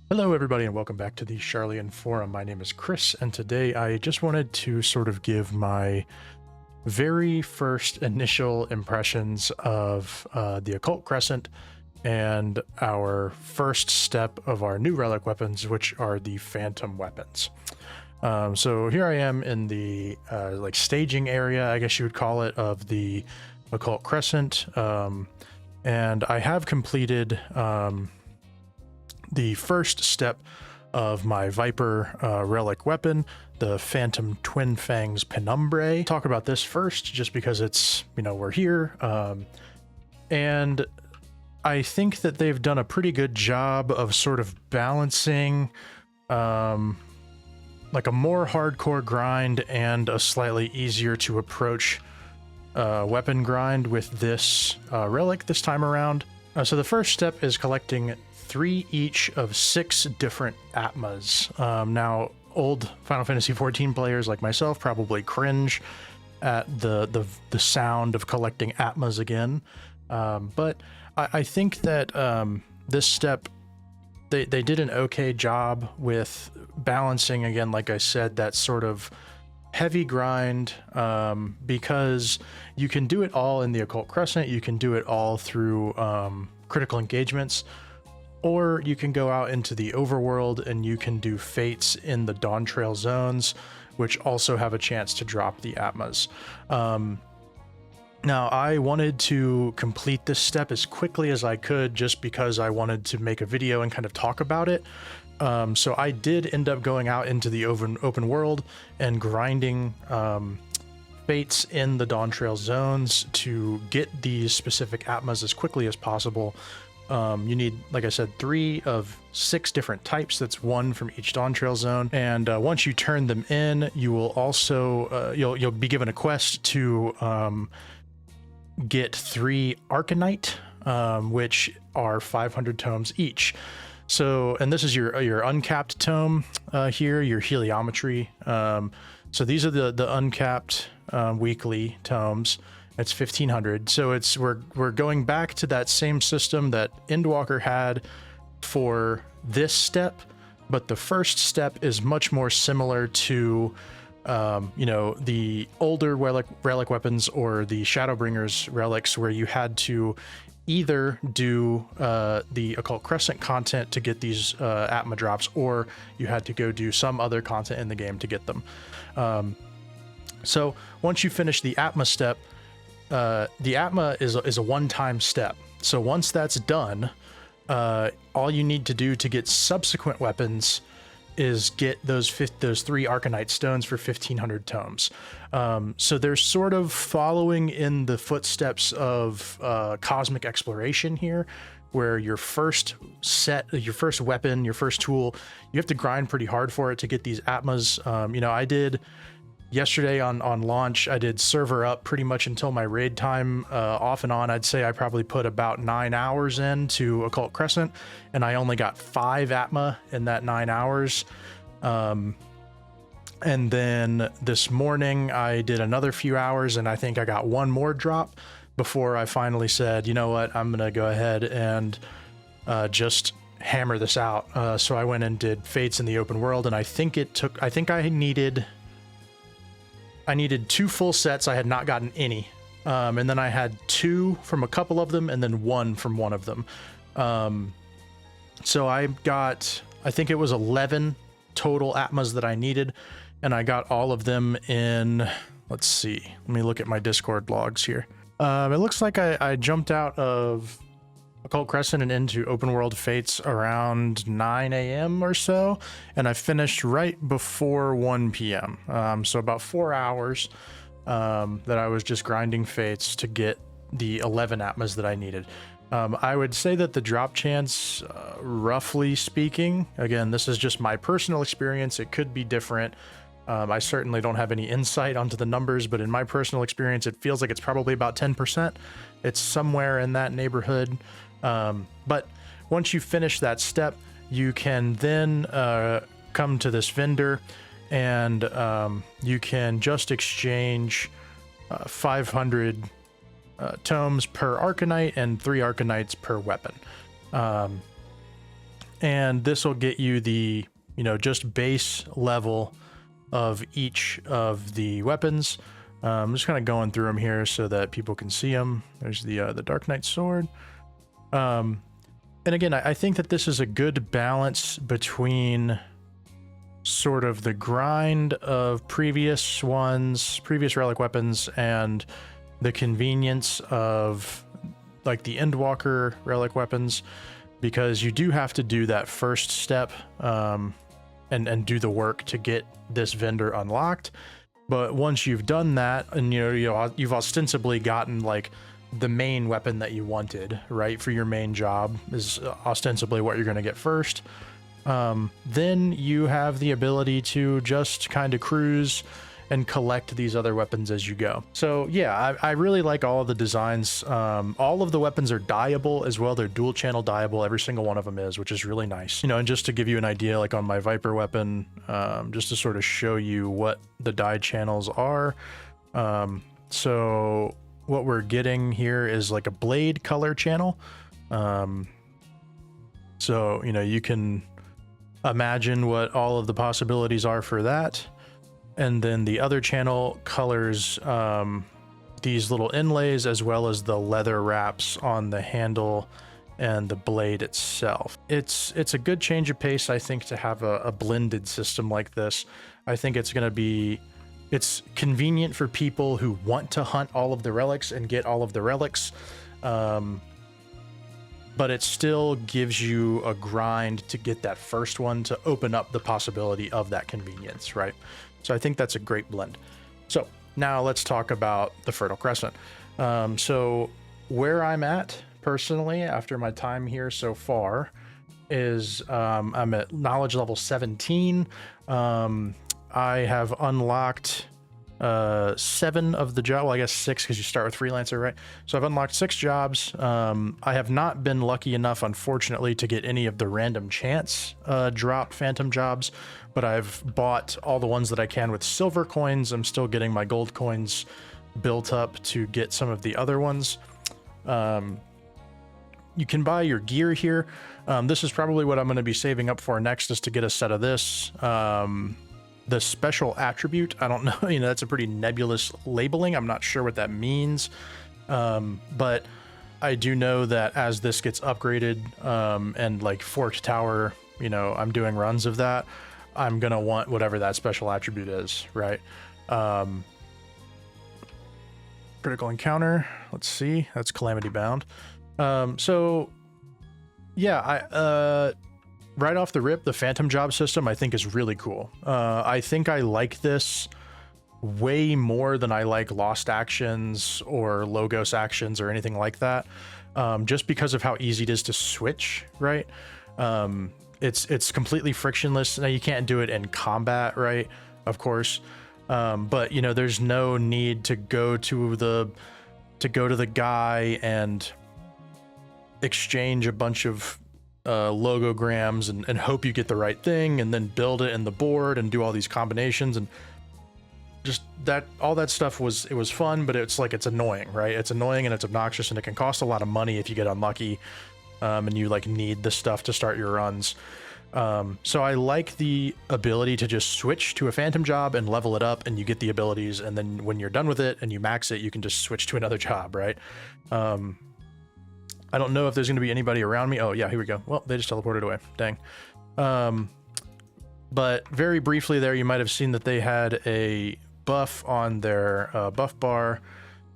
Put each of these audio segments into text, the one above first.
Hello everybody and welcome back to the Charlian Forum. My name is Chris and today I just wanted to sort of give my very first initial impressions of the Occult Crescent and our first step of our new relic weapons, which are the Phantom weapons. So here I am in the like staging area, I guess you would call it, of the Occult Crescent, and I have completed the first step of my Viper relic weapon, the Phantom Twin Fangs Penumbrae. Talk about this first, just because it's, you know, we're here. And I think that they've done a pretty good job of sort of balancing like a more hardcore grind and a slightly easier to approach weapon grind with this relic this time around. So the first step is collecting 3 each of 6 different Atmas. Now, old Final Fantasy XIV players like myself probably cringe at the sound of collecting Atmas again, but I think that this step, they did an okay job with balancing, again, like I said, that sort of heavy grind, because you can do it all in the Occult Crescent, you can do it all through critical engagements, or you can go out into the overworld and you can do fates in the Dawn Trail zones, which also have a chance to drop the Atmas. Now, I wanted to complete this step as quickly as I could just because I wanted to make a video and kind of talk about it. So I did end up going out into the open world and grinding fates in the Dawn Trail zones to get these specific Atmas as quickly as possible. You need, like I said, 3 of 6 different types. That's 1 from each Dawn Trail zone. And once you turn them in, you will also you'll be given a quest to get 3 Arcanite, which are 500 tomes each. So, and this is your uncapped tome here, your heliometry. So these are the uncapped weekly tomes. It's 1500. So we're going back to that same system that Endwalker had for this step, but the first step is much more similar to you know, the older relic weapons or the Shadowbringers relics, where you had to either do the Occult Crescent content to get these Atma drops, or you had to go do some other content in the game to get them. So once you finish the Atma step, the Atma is a one-time step. So once that's done, all you need to do to get subsequent weapons is get those 3 Arcanite stones for 1500 tomes. So they're sort of following in the footsteps of cosmic exploration here, where your first weapon, your first tool, you have to grind pretty hard for it to get these Atmas. You know, I did yesterday on launch, I did server up pretty much until my raid time, off and on. I'd say I probably put about 9 hours into Occult Crescent, and I only got 5 Atma in that 9 hours. And then this morning I did another few hours, and I think I got 1 more drop before I finally said, you know what, I'm gonna go ahead and just hammer this out. So I went and did Fates in the open world, and I think I needed 2 full sets. I had not gotten any. And then I had 2 from a couple of them and then 1 from one of them. So I got, I think it was 11 total Atmas that I needed. And I got all of them in, let's see, let me look at my Discord logs here. It looks like I jumped out of Occult Crescent and into open world fates around 9 a.m. or so, and I finished right before 1 p.m. So about 4 hours that I was just grinding fates to get the 11 Atmas that I needed. I would say that the drop chance, roughly speaking, again, this is just my personal experience, it could be different. I certainly don't have any insight onto the numbers, but in my personal experience, it feels like it's probably about 10%. It's somewhere in that neighborhood. But once you finish that step, you can then come to this vendor, and you can just exchange 500 tomes per Arcanite and 3 Arcanites per weapon. and this will get you the, just base level of each of the weapons. I'm just kind of going through them here so that people can see them. There's the Dark Knight sword. And again, I think that this is a good balance between sort of the grind of previous relic weapons, and the convenience of like the Endwalker relic weapons, because you do have to do that first step and do the work to get this vendor unlocked. But once you've done that, and you've ostensibly gotten like the main weapon that you wanted, right, for your main job is ostensibly what you're going to get first, then you have the ability to just kind of cruise and collect these other weapons as you go. So yeah, I really like all of the designs. All of the weapons are dyeable as well. They're dual channel dyeable. Every single one of them is, which is really nice. And just to give you an idea, like on my Viper weapon, just to sort of show you what the dye channels are. So what we're getting here is like a blade color channel. So, you can imagine what all of the possibilities are for that. And then the other channel colors these little inlays, as well as the leather wraps on the handle and the blade itself. It's a good change of pace, I think, to have a blended system like this. I think it's convenient for people who want to hunt all of the relics and get all of the relics. But it still gives you a grind to get that first one to open up the possibility of that convenience, right? So I think that's a great blend. So now let's talk about the Fertile Crescent. So where I'm at personally after my time here so far is I'm at knowledge level 17. I have unlocked 7 of the job. Well, I guess 6 because you start with freelancer, right? So I've unlocked 6 jobs. I have not been lucky enough, unfortunately, to get any of the random chance drop phantom jobs, but I've bought all the ones that I can with silver coins. I'm still getting my gold coins built up to get some of the other ones. You can buy your gear here. This is probably what I'm going to be saving up for next, is to get a set of this. The special attribute, I don't know, that's a pretty nebulous labeling. I'm not sure what that means. But I do know that as this gets upgraded, and like Forked Tower, I'm doing runs of that, I'm going to want whatever that special attribute is, right? Critical encounter. Let's see. That's Calamity Bound. So yeah, right off the rip, the Phantom Job system I think is really cool. I think I like this way more than I like Lost Actions or Logos Actions or anything like that, just because of how easy it is to switch, right? It's completely frictionless. Now you can't do it in combat, right? Of course, but there's no need to go to the guy and exchange a bunch of logograms and hope you get the right thing, and then build it in the board and do all these combinations, and just all that stuff was fun, but it's annoying, right? It's annoying and it's obnoxious, and it can cost a lot of money if you get unlucky, and you need the stuff to start your runs. So I like the ability to just switch to a Phantom Job and level it up, and you get the abilities, and then when you're done with it and you max it, you can just switch to another job, right? I don't know if there's going to be anybody around me. Oh yeah, here we go. Well, they just teleported away. Dang. But very briefly there, you might have seen that they had a buff on their buff bar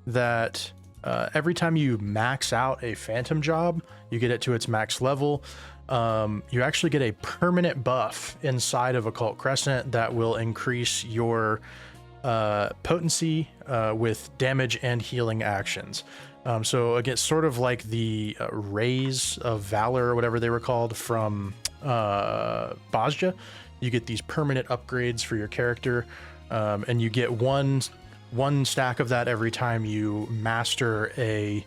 that every time you max out a Phantom Job, you get it to its max level. You actually get a permanent buff inside of Occult Crescent that will increase your potency with damage and healing actions. So again, sort of like the Rays of Valor or whatever they were called from Bozja, you get these permanent upgrades for your character, and you get one stack of that every time you master a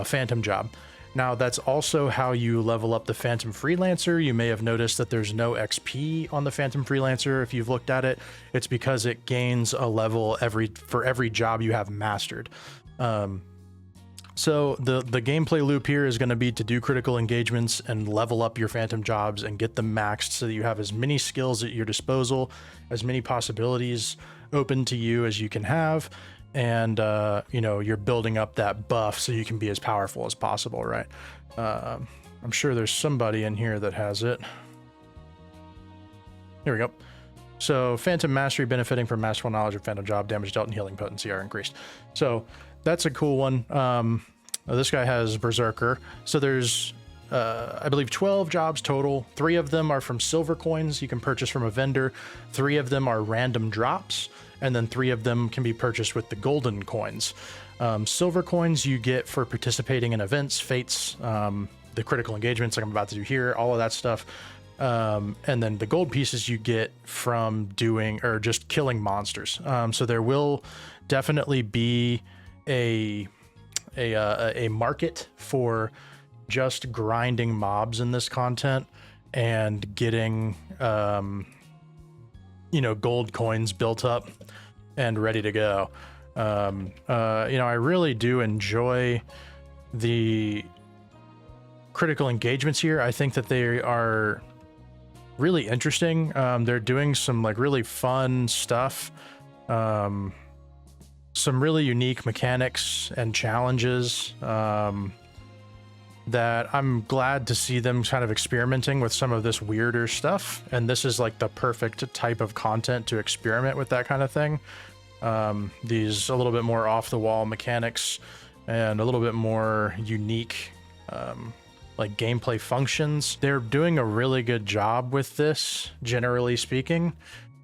Phantom Job. Now that's also how you level up the Phantom Freelancer. You may have noticed that there's no XP on the Phantom Freelancer if you've looked at it. It's because it gains a level for every job you have mastered. So the gameplay loop here is going to be to do critical engagements and level up your phantom jobs and get them maxed so that you have as many skills at your disposal, as many possibilities open to you as you can have, and you know, you're building up that buff so you can be as powerful as possible, right? I'm sure there's somebody in here that has it. Here we go. So Phantom Mastery, benefiting from masterful knowledge of Phantom Job, damage dealt and healing potency are increased. So that's a cool one. This guy has Berserker. So there's, I believe, 12 jobs total. 3 of them are from silver coins you can purchase from a vendor. 3 of them are random drops. And then 3 of them can be purchased with the golden coins. Silver coins you get for participating in events, fates, the critical engagements like I'm about to do here, all of that stuff. And then the gold pieces you get from doing or just killing monsters. So there will definitely be a market for just grinding mobs in this content and getting you know, gold coins built up and ready to go. You know, I really do enjoy the critical engagements here. I think that they are really interesting. They're doing some like really fun stuff, some really unique mechanics and challenges that I'm glad to see them kind of experimenting with some of this weirder stuff. And this is like the perfect type of content to experiment with that kind of thing. These a little bit more off the wall mechanics and a little bit more unique like gameplay functions. They're doing a really good job with this, generally speaking.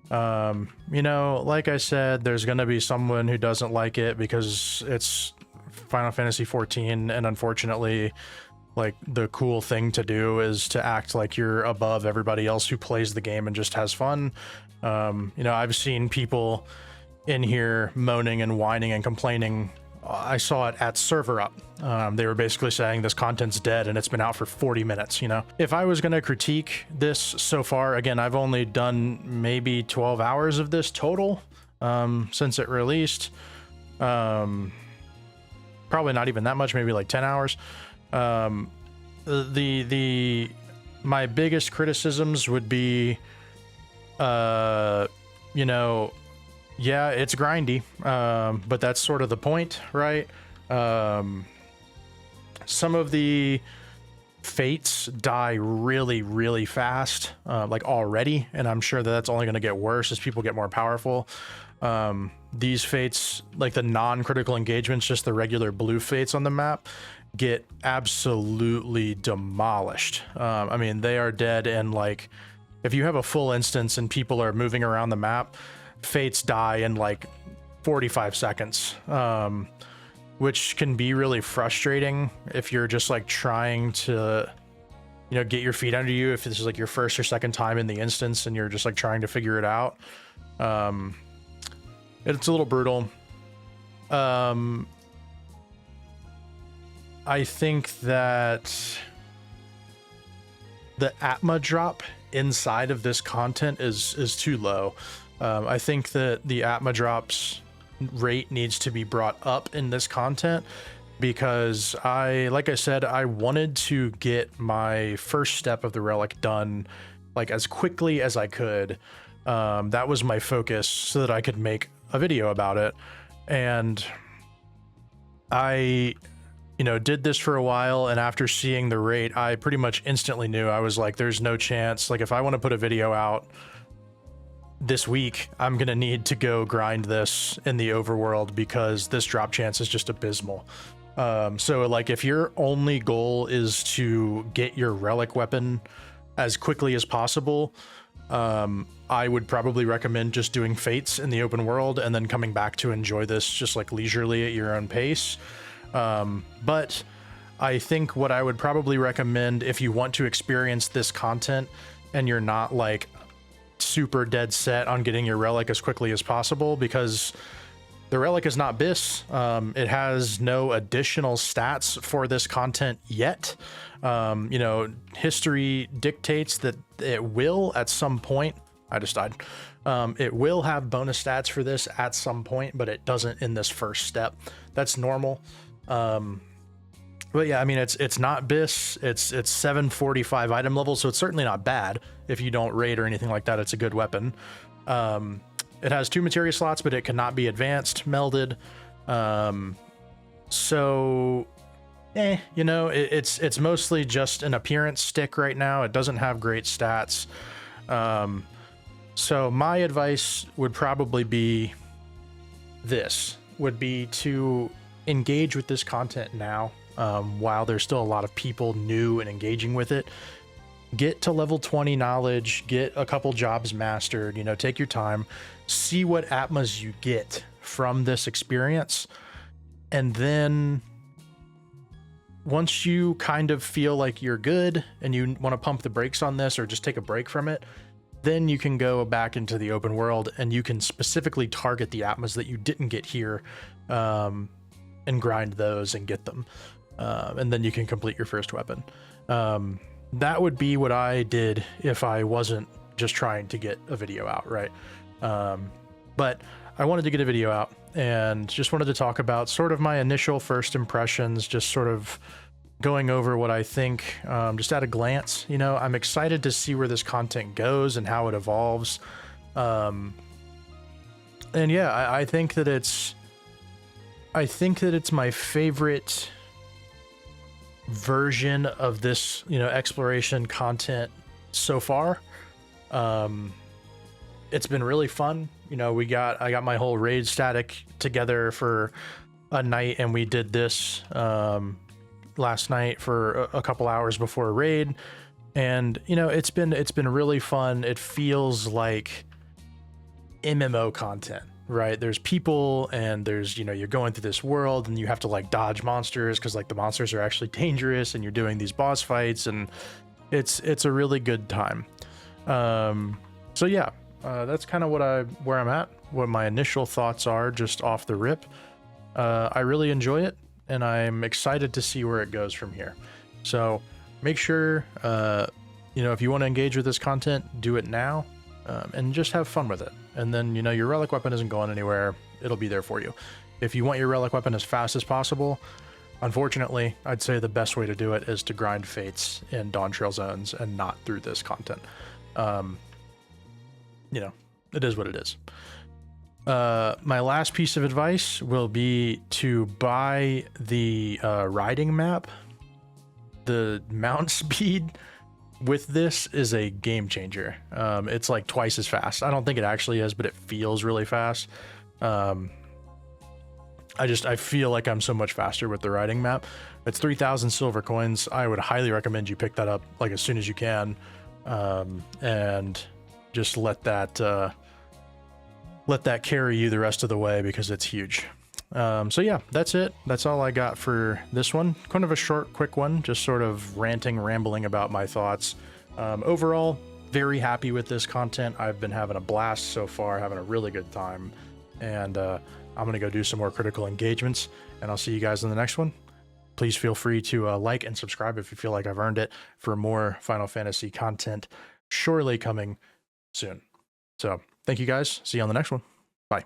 You know, like I said, there's going to be someone who doesn't like it because it's Final Fantasy XIV, and unfortunately, like, the cool thing to do is to act like you're above everybody else who plays the game and just has fun. You know, I've seen people in here moaning and whining and complaining. I saw it at Server Up. They were basically saying this content's dead and it's been out for 40 minutes, you know? If I was going to critique this so far, again, I've only done maybe 12 hours of this total since it released. Probably not even that much, maybe like 10 hours. My biggest criticisms would be, you know, yeah, it's grindy, but that's sort of the point, right? Some of the fates die really, really fast, like already, and I'm sure that that's only going to get worse as people get more powerful. These fates, like the non-critical engagements, just the regular blue fates on the map, get absolutely demolished. I mean, they are dead, and like, if you have a full instance and people are moving around the map, fates die in like 45 seconds, which can be really frustrating if you're just like trying to, you know, get your feet under you, if this is like your first or second time in the instance and you're just like trying to figure it out. It's a little brutal. I think that the Atma drop inside of this content is too low. I think that the Atma drops rate needs to be brought up in this content because like I said, I wanted to get my first step of the relic done like as quickly as I could. That was my focus so that I could make a video about it. And I, you know, did this for a while, and after seeing the rate, I pretty much instantly knew. I was like, there's no chance. Like, if I want to put a video out this week, I'm gonna need to go grind this in the overworld because this drop chance is just abysmal. So like, if your only goal is to get your relic weapon as quickly as possible, I would probably recommend just doing fates in the open world and then coming back to enjoy this just like leisurely at your own pace. But I think what I would probably recommend, if you want to experience this content and you're not like super dead set on getting your relic as quickly as possible, because the relic is not BIS. It has no additional stats for this content yet. You know, history dictates that it will at some point. I just died. It will have bonus stats for this at some point, but it doesn't in this first step. That's normal. But yeah, I mean, it's not BIS. It's 745 item level, so it's certainly not bad. If you don't raid or anything like that, it's a good weapon. It has 2 materia slots, but it cannot be advanced, melded. So, you know, it's mostly just an appearance stick right now. It doesn't have great stats. So my advice would probably be this, would be to engage with this content now, while there's still a lot of people new and engaging with it. Get to level 20 knowledge, get a couple jobs mastered, you know, take your time, see what Atmas you get from this experience. And then once you kind of feel like you're good and you want to pump the brakes on this or just take a break from it, then you can go back into the open world and you can specifically target the Atmas that you didn't get here, and grind those and get them. And then you can complete your first weapon. That would be what I did if I wasn't just trying to get a video out, right? But I wanted to get a video out and just wanted to talk about sort of my initial first impressions, just sort of going over what I think, just at a glance. You know, I'm excited to see where this content goes and how it evolves. And yeah, I think that it's my favorite version of this, you know, exploration content so far. It's been really fun. You know, I got my whole raid static together for a night, and we did this last night for a couple hours before a raid, and you know, it's been really fun. It feels like MMO content, right? There's people and there's, you know, you're going through this world and you have to like dodge monsters because like the monsters are actually dangerous, and you're doing these boss fights, and it's a really good time. So yeah, that's kind of where I'm at, what my initial thoughts are just off the rip. I really enjoy it, and I'm excited to see where it goes from here. So make sure, you know, if you want to engage with this content, do it now, and just have fun with it. And then, you know, your relic weapon isn't going anywhere. It'll be there for you. If you want your relic weapon as fast as possible, unfortunately, I'd say the best way to do it is to grind fates in Dawn Trail zones and not through this content. You know, it is what it is. My last piece of advice will be to buy the riding map. The mount speed with this is a game changer. It's like twice as fast. I don't think it actually is, but it feels really fast. I feel like I'm so much faster with the riding map. It's 3,000 silver coins. I would highly recommend you pick that up like as soon as you can, and just let that carry you the rest of the way, because it's huge. So yeah, that's it. That's all I got for this one. Kind of a short, quick one, just sort of rambling about my thoughts. Overall, very happy with this content. I've been having a blast so far, having a really good time. And I'm going to go do some more critical engagements, and I'll see you guys in the next one. Please feel free to like and subscribe if you feel like I've earned it, for more Final Fantasy content surely coming soon. So thank you guys. See you on the next one.